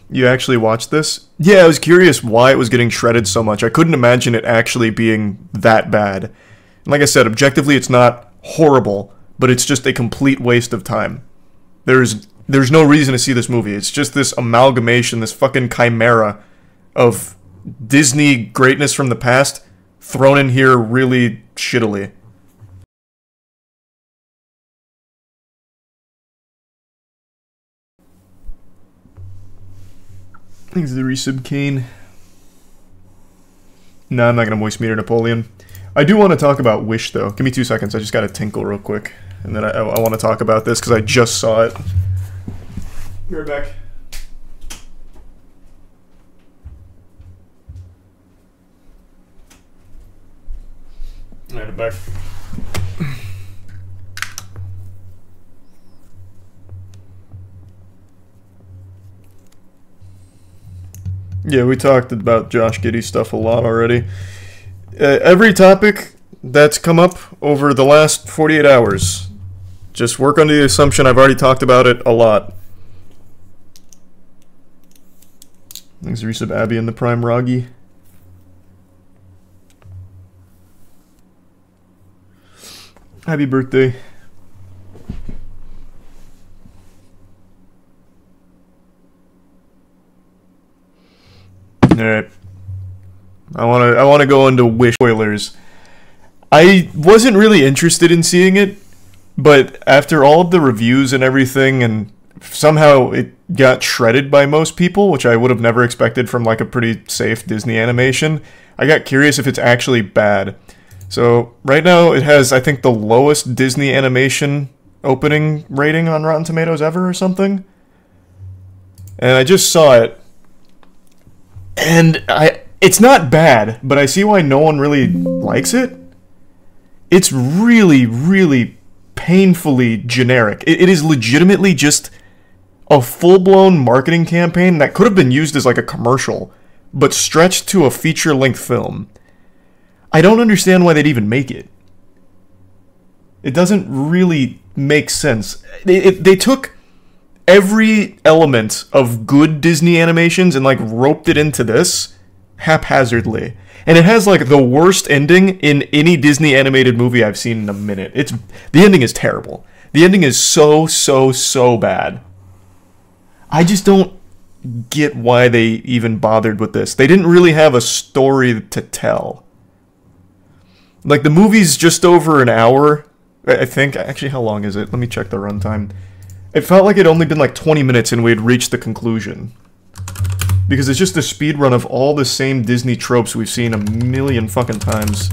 You actually watched this? Yeah, I was curious why it was getting shredded so much. I couldn't imagine it actually being that bad. And like I said, objectively it's not horrible, but it's just a complete waste of time. There's no reason to see this movie. It's just this amalgamation, this fucking chimera of Disney greatness from the past thrown in here really shittily. Thanks to the resub, Kane. Nah, I'm not gonna moist meter Napoleon. I do want to talk about Wish, though. Give me 2 seconds. I just gotta tinkle real quick. And then I want to talk about this, because I just saw it. Be right back. Alright, I'm back. Yeah, we talked about Josh Giddey stuff a lot already. Every topic that's come up over the last 48 hours, just work under the assumption I've already talked about it a lot. Thanks to resub Abby and the Prime Roggy. Happy birthday. Alright. I wanna go into Wish spoilers. I wasn't really interested in seeing it, but after all of the reviews and everything, and somehow it got shredded by most people, which I would have never expected from like a pretty safe Disney animation, I got curious if it's actually bad. So right now it has, I think, the lowest Disney animation opening rating on Rotten Tomatoes ever or something. And I just saw it. And it's not bad, but I see why no one really likes it. It's really, really painfully generic. It is legitimately just a full-blown marketing campaign that could have been used as like a commercial, but stretched to a feature-length film. I don't understand why they'd even make it. It doesn't really make sense. They took every element of good Disney animations and like roped it into this haphazardly. And it has like the worst ending in any Disney animated movie I've seen in a minute. The ending is terrible. The ending is so bad. I just don't get why they even bothered with this. They didn't really have a story to tell. Like, the movie's just over an hour, I think. Actually, how long is it? Let me check the runtime. It felt like it'd only been like 20 minutes and we had reached the conclusion. Because it's just a speed run of all the same Disney tropes we've seen a million fucking times.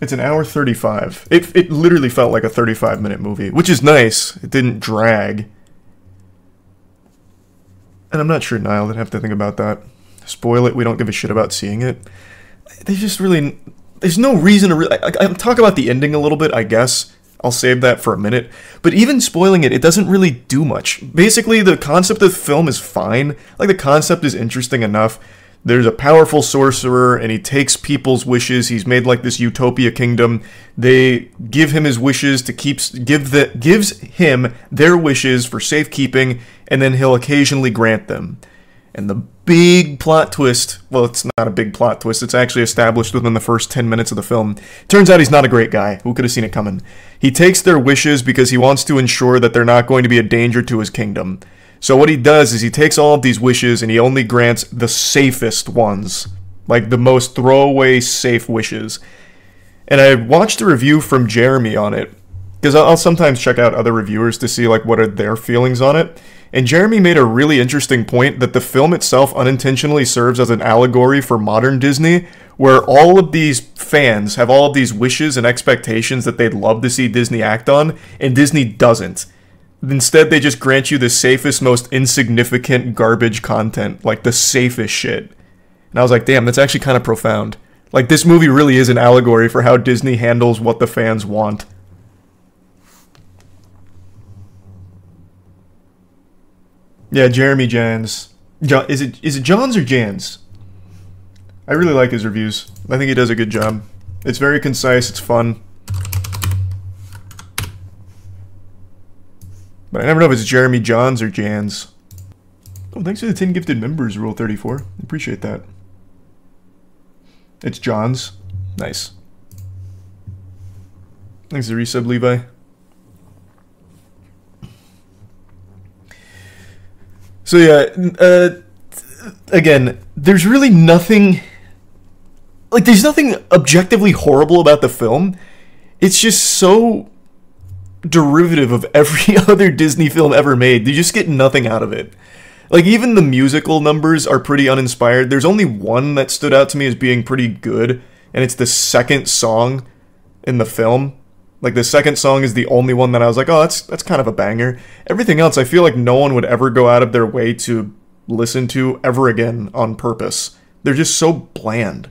It's an hour 35. It literally felt like a 35-minute movie, which is nice. It didn't drag. And I'm not sure Niall would have to think about that. Spoil it, we don't give a shit about seeing it. They just really... There's no reason to really... I'll talk about the ending a little bit, I guess. I'll save that for a minute. But even spoiling it, it doesn't really do much. Basically, the concept of the film is fine. Like, the concept is interesting enough. There's a powerful sorcerer, and he takes people's wishes. He's made, like, this utopia kingdom. They give him his wishes to gives him their wishes for safekeeping, and then he'll occasionally grant them. And the big plot twist, well, it's not a big plot twist, it's actually established within the first 10 minutes of the film. Turns out he's not a great guy. Who could have seen it coming? He takes their wishes because he wants to ensure that they're not going to be a danger to his kingdom. So what he does is he takes all of these wishes and he only grants the safest ones. Like, the most throwaway safe wishes. And I watched a review from Jeremy on it, because I'll sometimes check out other reviewers to see, like, what are their feelings on it. And Jeremy made a really interesting point that the film itself unintentionally serves as an allegory for modern Disney, where all of these fans have all of these wishes and expectations that they'd love to see Disney act on, and Disney doesn't. Instead, they just grant you the safest, most insignificant garbage content, like the safest shit. And I was like, damn, that's actually kind of profound. Like, this movie really is an allegory for how Disney handles what the fans want. Yeah, Jeremy Jans. Is it Johns or Jans? I really like his reviews. I think he does a good job. It's very concise, it's fun. But I never know if it's Jeremy Johns or Jans. Oh, thanks for the 10 gifted members, Rule 34. Appreciate that. It's Johns. Nice. Thanks for the resub, Levi. So yeah, again, there's really nothing... Like, there's nothing objectively horrible about the film. It's just so derivative of every other Disney film ever made. You just get nothing out of it. Like, even the musical numbers are pretty uninspired. There's only one that stood out to me as being pretty good, and it's the second song in the film. Like, the second song is the only one that I was like, oh, that's kind of a banger. Everything else, I feel like no one would ever go out of their way to listen to ever again on purpose. They're just so bland.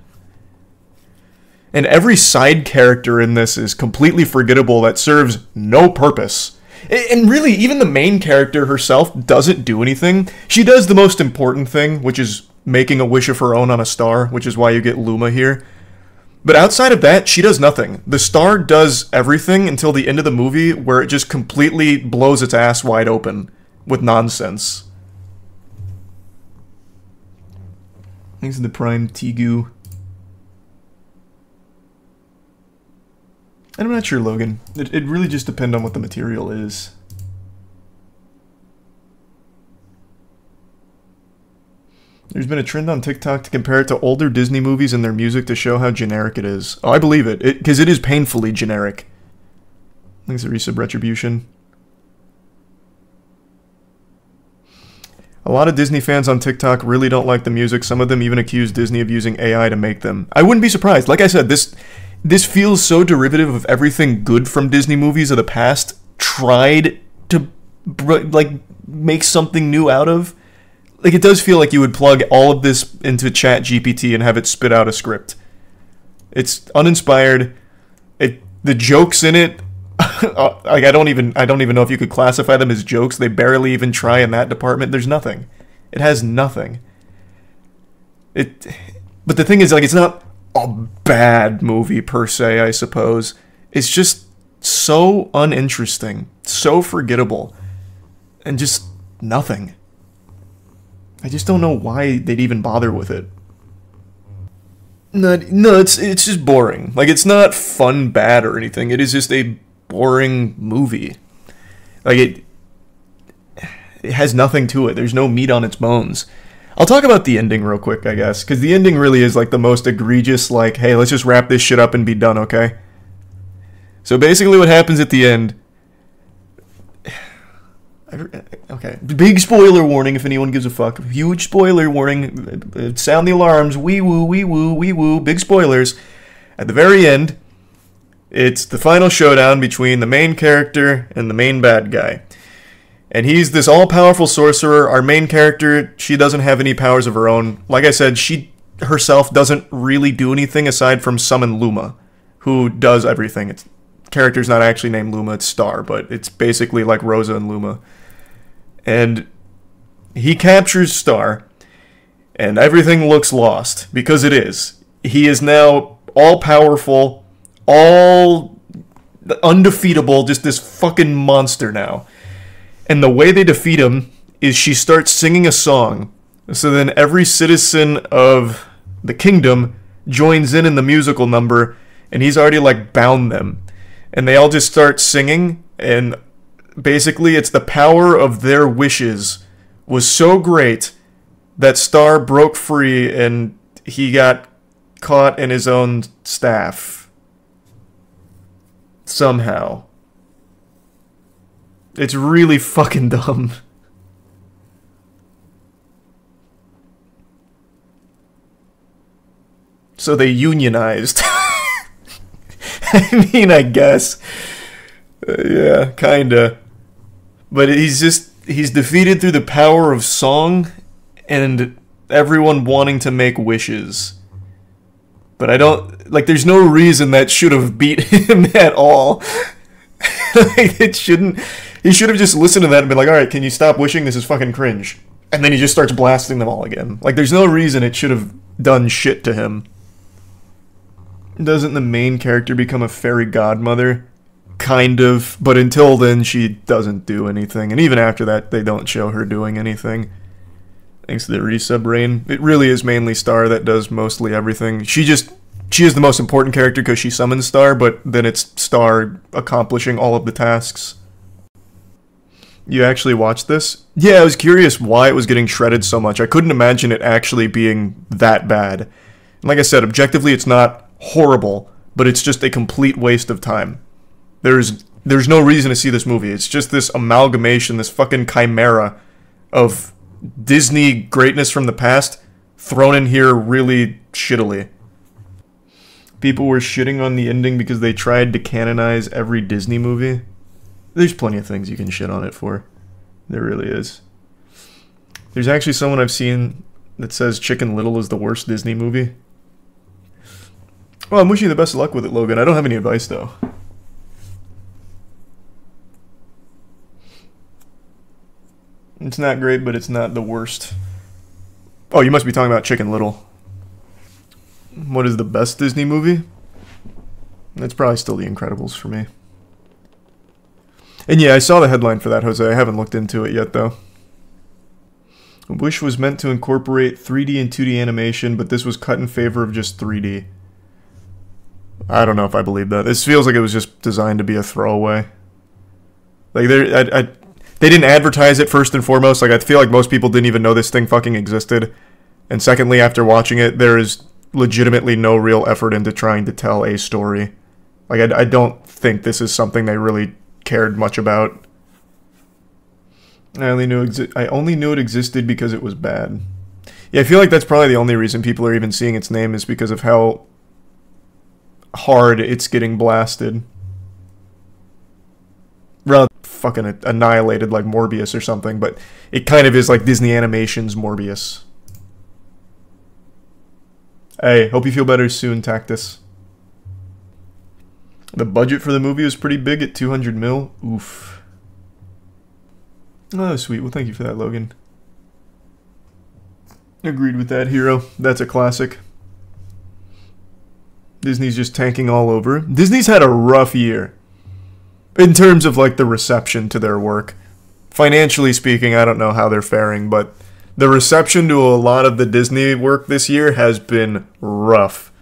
And every side character in this is completely forgettable that serves no purpose. And really, even the main character herself doesn't do anything. She does the most important thing, which is making a wish of her own on a star, which is why you get Luma here. But outside of that, she does nothing. The star does everything until the end of the movie, where it just completely blows its ass wide open with nonsense. Thanks to the Prime Tigu. I'm not sure, Logan. It really just depends on what the material is. There's been a trend on TikTok to compare it to older Disney movies and their music to show how generic it is. Oh, I believe it, because it is painfully generic. Thanks to Resub Retribution. A lot of Disney fans on TikTok really don't like the music. Some of them even accuse Disney of using AI to make them. I wouldn't be surprised. Like I said, this feels so derivative of everything good from Disney movies of the past tried to, like, make something new out of. Like, it does feel like you would plug all of this into ChatGPT and have it spit out a script. It's uninspired. The jokes in it, like, I don't even know if you could classify them as jokes. They barely even try in that department. There's nothing. It has nothing. But the thing is, like, it's not a bad movie per se, I suppose. It's just so uninteresting, so forgettable, and just nothing. I just don't know why they'd even bother with it. No, it's just boring. Like, it's not fun bad or anything. It is just a boring movie. Like, it has nothing to it. There's no meat on its bones. I'll talk about the ending real quick, I guess, because the ending really is like the most egregious, like, hey, let's just wrap this shit up and be done, okay? So basically what happens at the end... Okay, big spoiler warning if anyone gives a fuck. Huge spoiler warning. Sound the alarms. Wee woo, wee woo, wee woo. Big spoilers. At the very end, it's the final showdown between the main character and the main bad guy. And he's this all-powerful sorcerer. Our main character, she doesn't have any powers of her own. Like I said, she herself doesn't really do anything aside from summon Luma, who does everything. It's character's not actually named Luma, it's Star, but it's basically like Rosa and Luma. And he captures Star, and everything looks lost, because it is. He is now all-powerful, all undefeatable, just this fucking monster now. And the way they defeat him is she starts singing a song. So then every citizen of the kingdom joins in the musical number, and he's already, like, bound them. And they all just start singing, and basically it's the power of their wishes was so great that Star broke free and he got caught in his own staff. Somehow. It's really fucking dumb. So they unionized. I mean, I guess. Yeah, kinda. But he's defeated through the power of song and everyone wanting to make wishes. But I don't, like, there's no reason that should have beat him at all. Like, it shouldn't, he should have just listened to that and been like, alright, can you stop wishing? This is fucking cringe. And then he just starts blasting them all again. Like, there's no reason it should have done shit to him. Doesn't the main character become a fairy godmother? kind of, but until then, she doesn't do anything. And even after that, they don't show her doing anything. Thanks to the resub rain. It really is mainly Star that does mostly everything. She is the most important character because she summons Star, but then it's Star accomplishing all of the tasks. You actually watched this? Yeah, I was curious why it was getting shredded so much. I couldn't imagine it actually being that bad. And like I said, objectively, it's not horrible, but it's just a complete waste of time. There's no reason to see this movie. It's just this amalgamation, this fucking chimera of Disney greatness from the past thrown in here really shittily. People were shitting on the ending because they tried to canonize every Disney movie. There's plenty of things you can shit on it for. There really is. There's actually someone I've seen that says Chicken Little is the worst Disney movie. Well, I'm wishing you the best of luck with it, Logan. I don't have any advice, though. It's not great, but it's not the worst. Oh, you must be talking about Chicken Little. What is the best Disney movie? It's probably still The Incredibles for me. And yeah, I saw the headline for that, Jose. I haven't looked into it yet, though. Wish was meant to incorporate 3D and 2D animation, but this was cut in favor of just 3D. I don't know if I believe that. This feels like it was just designed to be a throwaway. Like, they didn't advertise it first and foremost. Like, I feel like most people didn't even know this thing fucking existed. And secondly, after watching it, there is legitimately no real effort into trying to tell a story. Like, I don't think this is something they really cared much about. I only knew it existed because it was bad. Yeah, I feel like that's probably the only reason people are even seeing its name is because of how hard it's getting blasted. Rather fucking annihilated like Morbius or something, but it kind of is like Disney Animation's Morbius. Hey, hope you feel better soon, Tactus. The budget for the movie was pretty big at 200 mil. Oof. Oh, sweet. Well, thank you for that, Logan. Agreed with that, Hero. That's a classic. Disney's just tanking all over. Disney's had a rough year. In terms of, like, the reception to their work. Financially speaking, I don't know how they're faring, but the reception to a lot of the Disney work this year has been rough.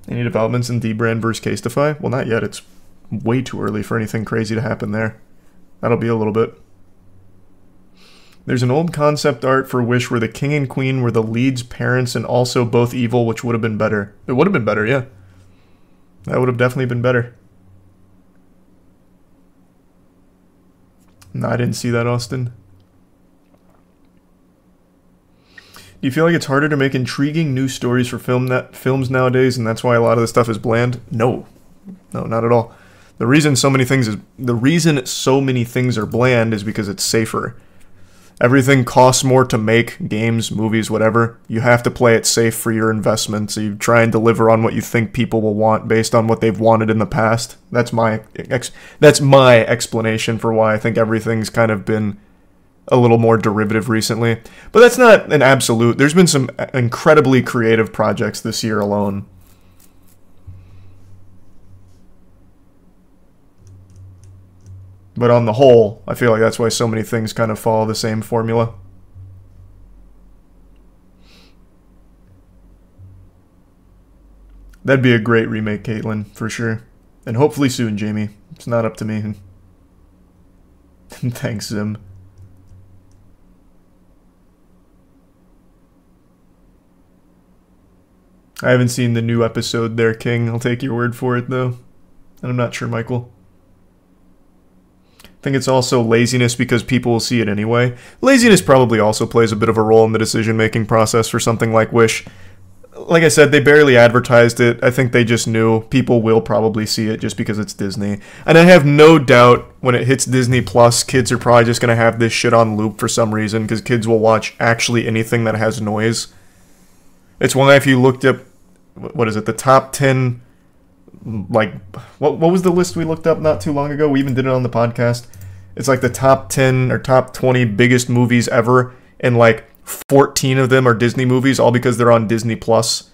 Any developments in D-Brand versus Casetify? Well, not yet. It's way too early for anything crazy to happen there. That'll be a little bit. There's an old concept art for Wish where the king and queen were the lead's parents and also both evil, which would have been better. It would have been better, yeah. That would have definitely been better. No, I didn't see that, Austin. Do you feel like it's harder to make intriguing new stories for films nowadays, and that's why a lot of the stuff is bland? No. No, not at all. The reason so many things are bland is because it's safer. Everything costs more to make, games, movies, whatever. You have to play it safe for your investment, so you try and deliver on what you think people will want based on what they've wanted in the past. That's my explanation for why I think everything's kind of been a little more derivative recently. But that's not an absolute. There's been some incredibly creative projects this year alone. But on the whole, I feel like that's why so many things kind of follow the same formula. That'd be a great remake, Caitlin, for sure. And hopefully soon, Jamie. It's not up to me. Thanks, Zim. I haven't seen the new episode there, King. I'll take your word for it, though. And I'm not sure, Michael. I think it's also laziness because people will see it anyway. Laziness probably also plays a bit of a role in the decision-making process for something like Wish. Like I said, they barely advertised it. I think they just knew people will probably see it just because it's Disney. And I have no doubt when it hits Disney Plus, kids are probably just going to have this shit on loop for some reason because kids will watch actually anything that has noise. It's why if you looked up, what is it, the top 10... like, what was the list we looked up not too long ago? We even did it on the podcast. It's like the top 10 or top 20 biggest movies ever, and like 14 of them are Disney movies, all because they're on Disney Plus.